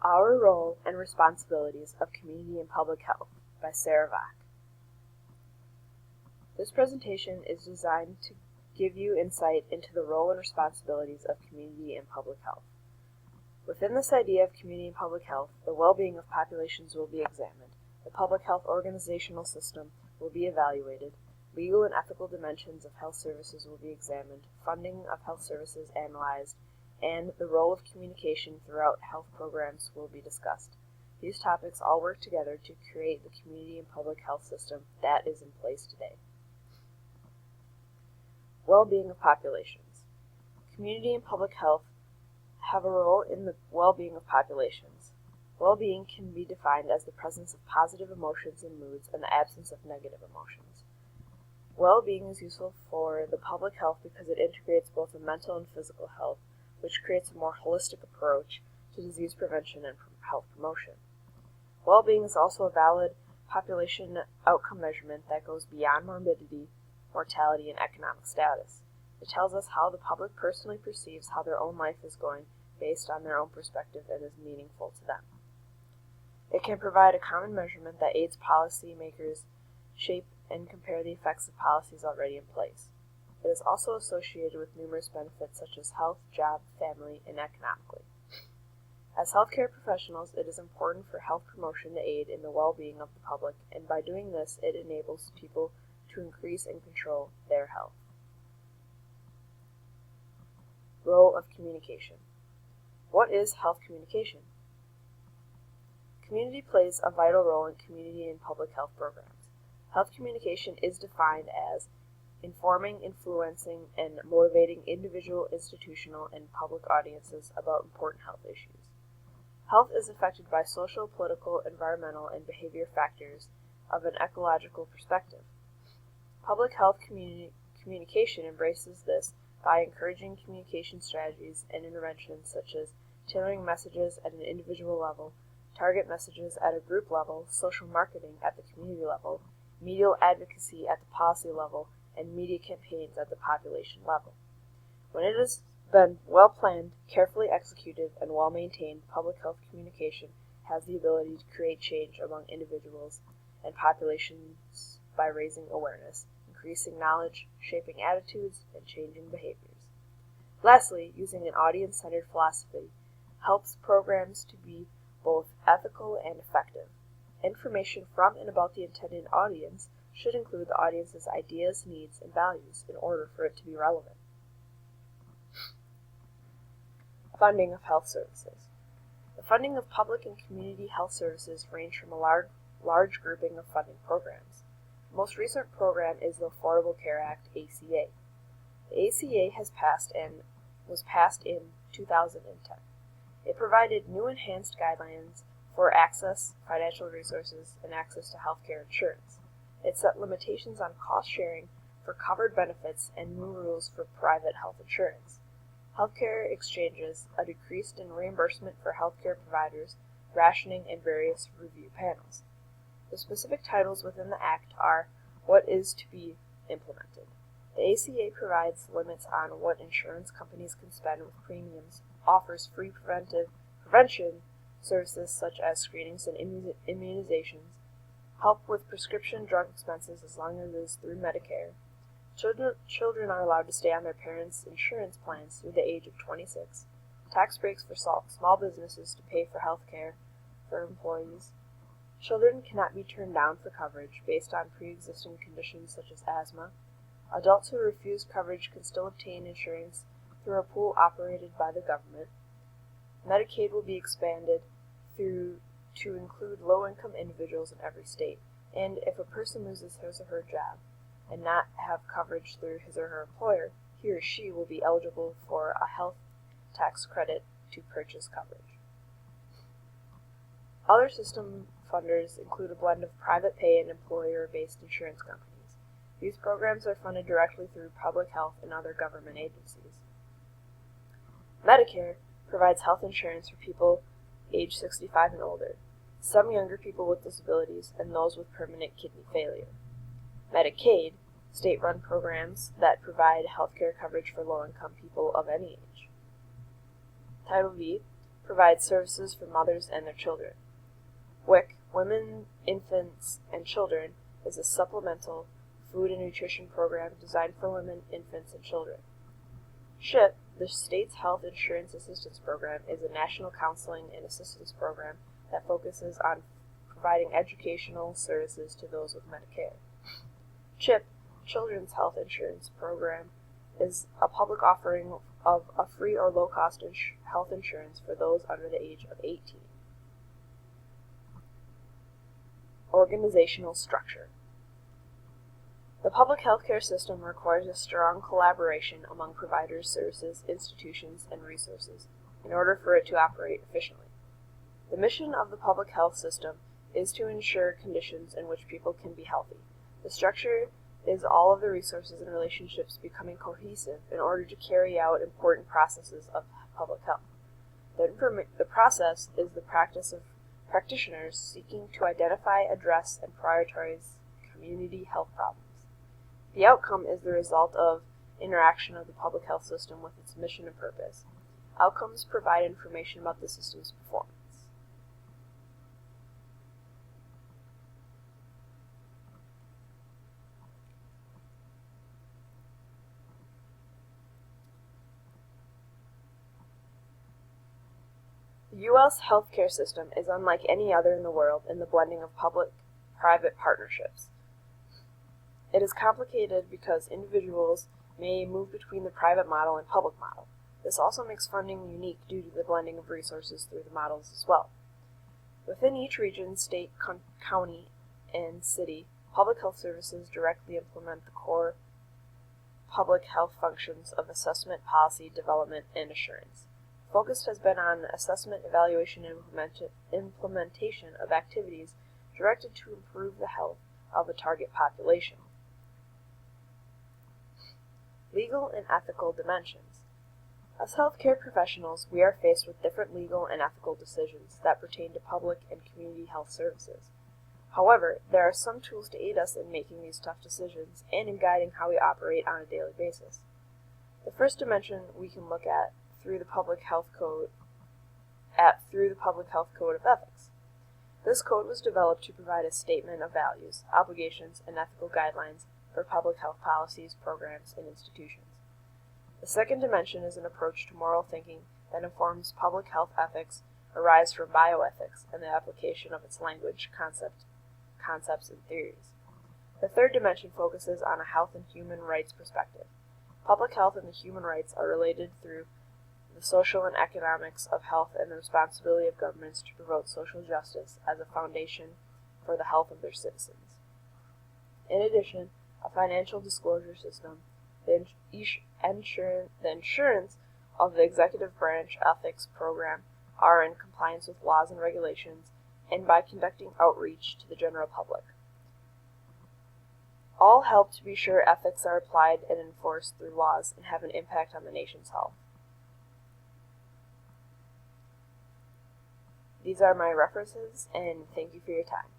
Our Role and Responsibilities of Community and Public Health by Sarah Vack. This presentation is designed to give you insight into the role and responsibilities of community and public health. Within this idea of community and public health, the well-being of populations will be examined, the public health organizational system will be evaluated, legal and ethical dimensions of health services will be examined, funding of health services analyzed, and the role of communication throughout health programs will be discussed. These topics all work together to create the community and public health system that is in place today. Well-being of populations. Community and public health have a role in the well-being of populations. Well-being can be defined as the presence of positive emotions and moods and the absence of negative emotions. Well-being is useful for the public health because it integrates both the mental and physical health, which creates a more holistic approach to disease prevention and health promotion. Well-being is also a valid population outcome measurement that goes beyond morbidity, mortality, and economic status. It tells us how the public personally perceives how their own life is going based on their own perspective and is meaningful to them. It can provide a common measurement that aids policymakers shape and compare the effects of policies already in place. It is also associated with numerous benefits such as health, job, family, and economically. As healthcare professionals, it is important for health promotion to aid in the well-being of the public, and by doing this, it enables people to increase and control their health. Role of communication. What is health communication? Community plays a vital role in community and public health programs. Health communication is defined as informing, influencing, and motivating individual, institutional, and public audiences about important health issues. Health is affected by social, political, environmental, and behavior factors of an ecological perspective. Public health communication embraces this by encouraging communication strategies and interventions such as tailoring messages at an individual level, target messages at a group level, social marketing at the community level, media advocacy at the policy level, and media campaigns at the population level. When it has been well planned, carefully executed, and well maintained, public health communication has the ability to create change among individuals and populations by raising awareness, increasing knowledge, shaping attitudes, and changing behaviors. Lastly, using an audience-centered philosophy helps programs to be both ethical and effective. Information from and about the intended audience should include the audience's ideas, needs, and values in order for it to be relevant. Funding of health services. The funding of public and community health services range from a large grouping of funding programs. The most recent program is the Affordable Care Act, ACA. The ACA was passed in 2010. It provided new enhanced guidelines for access, financial resources, and access to healthcare insurance. It set limitations on cost sharing for covered benefits and new rules for private health insurance. Healthcare exchanges, a decrease in reimbursement for healthcare providers, rationing, and various review panels. The specific titles within the Act are what is to be implemented. The ACA provides limits on what insurance companies can spend with premiums, offers free prevention services such as screenings and immunizations, help with prescription drug expenses as long as it is through Medicare. Children are allowed to stay on their parents' insurance plans through the age of 26. Tax breaks for small businesses to pay for health care for employees. Children cannot be turned down for coverage based on pre-existing conditions such as asthma. Adults who refuse coverage can still obtain insurance through a pool operated by the government. Medicaid will be expanded to include low-income individuals in every state, and if a person loses his or her job and not have coverage through his or her employer, he or she will be eligible for a health tax credit to purchase coverage. Other system funders include a blend of private pay and employer-based insurance companies. These programs are funded directly through public health and other government agencies. Medicare provides health insurance for people age 65 and older, some younger people with disabilities, and those with permanent kidney failure. Medicaid, state-run programs that provide health care coverage for low-income people of any age. Title V, provides services for mothers and their children. WIC, Women, Infants, and Children, is a supplemental food and nutrition program designed for women, infants, and children. SHIP, the state's health insurance assistance program, is a national counseling and assistance program that focuses on providing educational services to those with Medicare. CHIP, Children's Health Insurance Program, is a public offering of a free or low-cost health insurance for those under the age of 18. Organizational structure. The public healthcare system requires a strong collaboration among providers, services, institutions, and resources in order for it to operate efficiently. The mission of the public health system is to ensure conditions in which people can be healthy. The structure is all of the resources and relationships becoming cohesive in order to carry out important processes of public health. The process is the practice of practitioners seeking to identify, address, and prioritize community health problems. The outcome is the result of interaction of the public health system with its mission and purpose. Outcomes provide information about the system's performance. The U.S. healthcare system is unlike any other in the world in the blending of public-private partnerships. It is complicated because individuals may move between the private model and public model. This also makes funding unique due to the blending of resources through the models as well. Within each region, state, county, and city, public health services directly implement the core public health functions of assessment, policy, development, and assurance. Focus has been on assessment, evaluation, and implementation of activities directed to improve the health of the target population. Legal and ethical dimensions. As healthcare professionals, we are faced with different legal and ethical decisions that pertain to public and community health services. However, there are some tools to aid us in making these tough decisions and in guiding how we operate on a daily basis. The first dimension we can look at through the Public Health Code of Ethics. This code was developed to provide a statement of values, obligations, and ethical guidelines for public health policies, programs, and institutions. The second dimension is an approach to moral thinking that informs public health ethics arise from bioethics and the application of its language, concepts, and theories. The third dimension focuses on a health and human rights perspective. Public health and the human rights are related through the social and economics of health and the responsibility of governments to promote social justice as a foundation for the health of their citizens. In addition, a financial disclosure system, the insurance of the executive branch ethics program are in compliance with laws and regulations, and by conducting outreach to the general public. All help to be sure ethics are applied and enforced through laws and have an impact on the nation's health. These are my references, and thank you for your time.